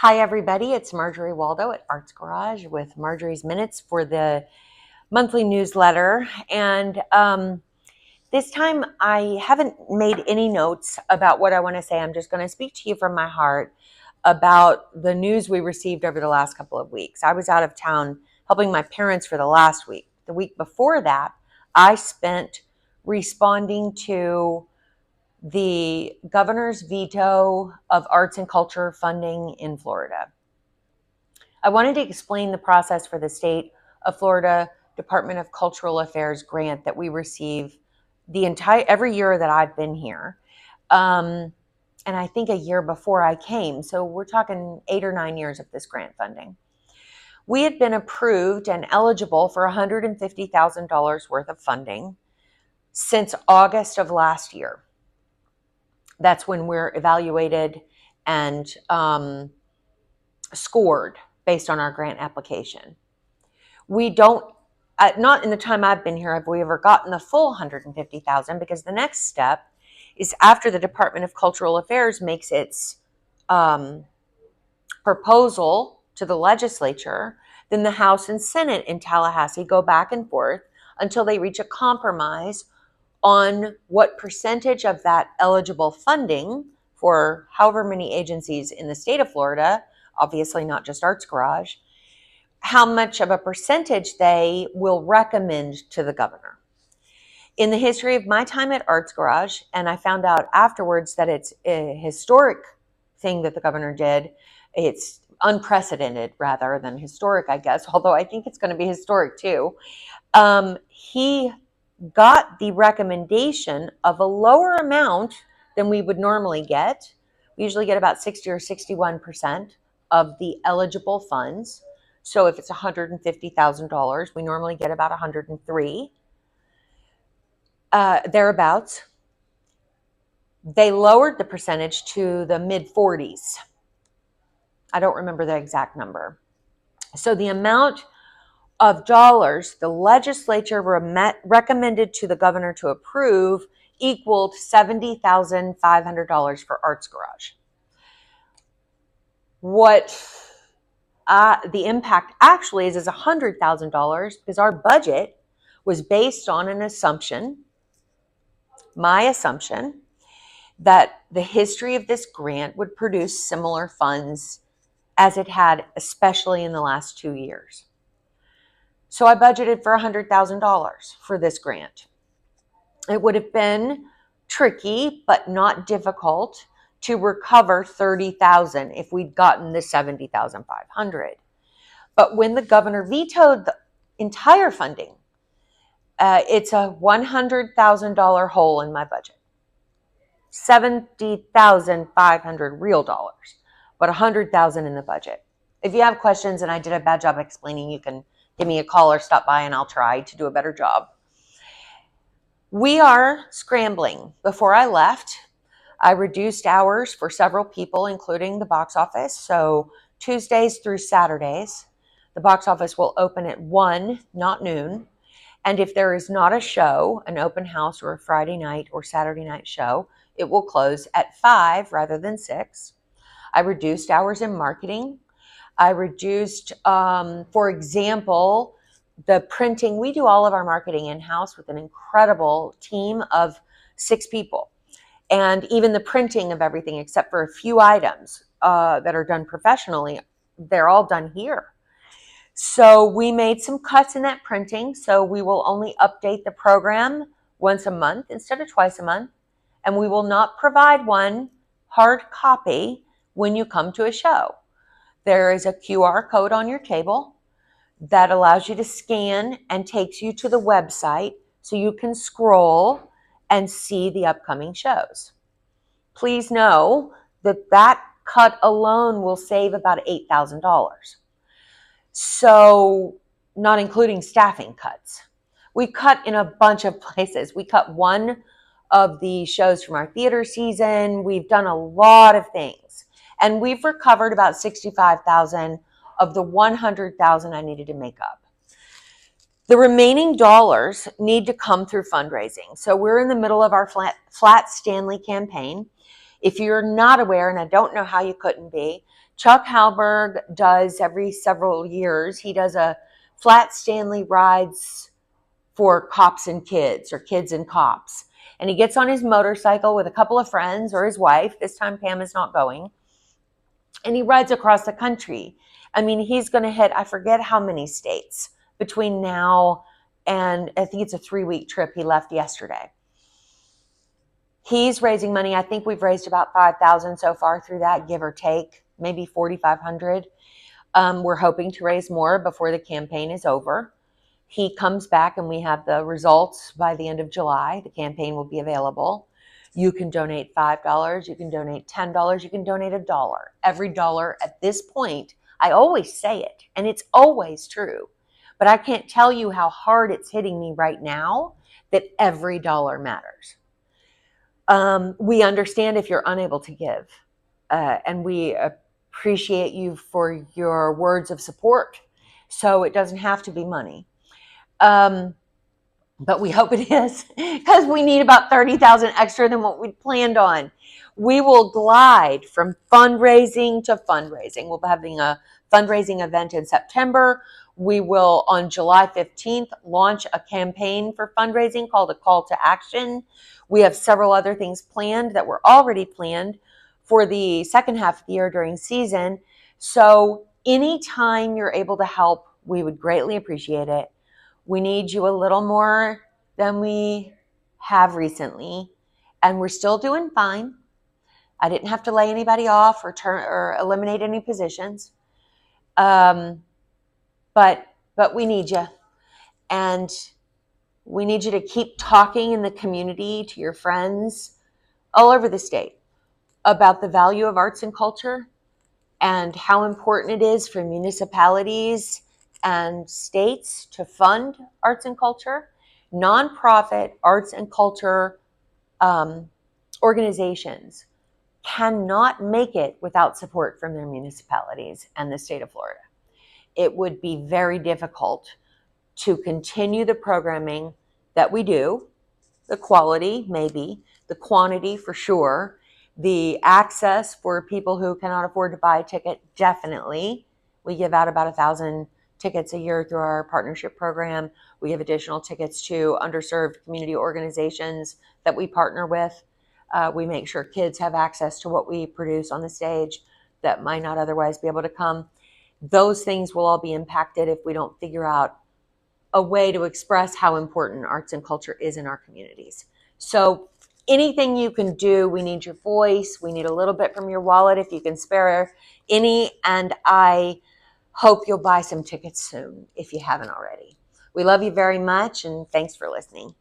Hi, everybody. It's Marjorie Waldo at Arts Garage with Marjorie's Minutes for the monthly newsletter. And this time I haven't made any notes about what I want to say. I'm just going to speak to you from my heart about the news we received over the last couple of weeks. I was out of town helping my parents for the last week. The week before that, I spent responding to the governor's veto of arts and culture funding in Florida. I wanted to explain the process for the state of Florida Department of Cultural Affairs grant that we receive every year that I've been here. And I think a year before I came. So we're talking 8 or 9 years of this grant funding. We had been approved and eligible for $150,000 worth of funding since August of last year. That's when we're evaluated and scored based on our grant application. We don't, not in the time I've been here have we ever gotten the full $150,000, because the next step is after the Department of Cultural Affairs makes its proposal to the legislature, then the House and Senate in Tallahassee go back and forth until they reach a compromise on what percentage of that eligible funding for however many agencies in the state of Florida, obviously not just Arts Garage, how much of a percentage they will recommend to the governor. In the history of my time at Arts Garage, and I found out afterwards that it's a historic thing that the governor did. It's unprecedented rather than historic, I guess, although I think it's going to be historic too. He got the recommendation of a lower amount than we would normally get. We usually get about 60 or 61% of the eligible funds. So if it's $150,000, we normally get about 103, thereabouts. They lowered the percentage to the mid 40s. I don't remember the exact number. So the amount of dollars the legislature recommended to the governor to approve equaled $70,500 for Arts Garage. What the impact actually is $100,000, because our budget was based on an assumption, my assumption, that the history of this grant would produce similar funds as it had, especially in the last 2 years. So I budgeted for $100,000 for this grant. It would have been tricky, but not difficult to recover $30,000 if we'd gotten the $70,500. But when the governor vetoed the entire funding, it's a $100,000 hole in my budget. $70,500 real dollars, but $100,000 in the budget. If you have questions and I did a bad job explaining, you can give me a call or stop by and I'll try to do a better job. We are scrambling. Before I left, I reduced hours for several people, including the box office. So Tuesdays through Saturdays, the box office will open at 1, not noon. And if there is not a show, an open house or a Friday night or Saturday night show, it will close at 5 rather than 6. I reduced hours in marketing. I reduced, for example, the printing. We do all of our marketing in-house with an incredible team of 6 people. And even the printing of everything, except for a few items that are done professionally, they're all done here. So we made some cuts in that printing. So we will only update the program once a month instead of twice a month. And we will not provide one hard copy when you come to a show. There is a QR code on your table that allows you to scan and takes you to the website so you can scroll and see the upcoming shows. Please know that that cut alone will save about $8,000. So, not including staffing cuts. We cut in a bunch of places. We cut one of the shows from our theater season. We've done a lot of things. And we've recovered about $65,000 of the $100,000 I needed to make up. The remaining dollars need to come through fundraising. So we're in the middle of our Flat Stanley campaign. If you're not aware, and I don't know how you couldn't be, Chuck Halberg does every several years, he does a flat Stanley rides for cops and kids, or kids and cops. And he gets on his motorcycle with a couple of friends or his wife. This time Pam is not going. And he rides across the country. I mean, he's going to hit, I forget how many states between now and I think it's a 3-week trip. He left yesterday. He's raising money. I think we've raised about 5,000 so far through that, give or take, maybe 4,500. We're hoping to raise more before the campaign is over. He comes back and we have the results by the end of July. The campaign will be available. You can donate $5, you can donate $10, you can donate $1. Every dollar at this point, I always say it, and it's always true, but I can't tell you how hard it's hitting me right now that every dollar matters. We understand if you're unable to give, and we appreciate you for your words of support. So it doesn't have to be money. But we hope it is, because we need about 30,000 extra than what we'd planned on. We will glide from fundraising to fundraising. We'll be having a fundraising event in September. We will, on July 15th, launch a campaign for fundraising called a call to action. We have several other things planned that were already planned for the second half of the year during season. So anytime you're able to help, we would greatly appreciate it. We need you a little more than we have recently, and we're still doing fine. I didn't have to lay anybody off or eliminate any positions. But we need you, and we need you to keep talking in the community to your friends all over the state about the value of arts and culture and how important it is for municipalities and states to fund arts and culture. Nonprofit arts and culture organizations cannot make it without support from their municipalities and the state of Florida. It would be very difficult to continue the programming that we do, the quality maybe, the quantity for sure, the access for people who cannot afford to buy a ticket, definitely. We give out about 1,000 tickets a year through our partnership program. We give additional tickets to underserved community organizations that we partner with. We make sure kids have access to what we produce on the stage that might not otherwise be able to come. Those things will all be impacted if we don't figure out a way to express how important arts and culture is in our communities. So anything you can do, we need your voice. We need a little bit from your wallet if you can spare any. And I hope you'll buy some tickets soon if you haven't already. We love you very much, and thanks for listening.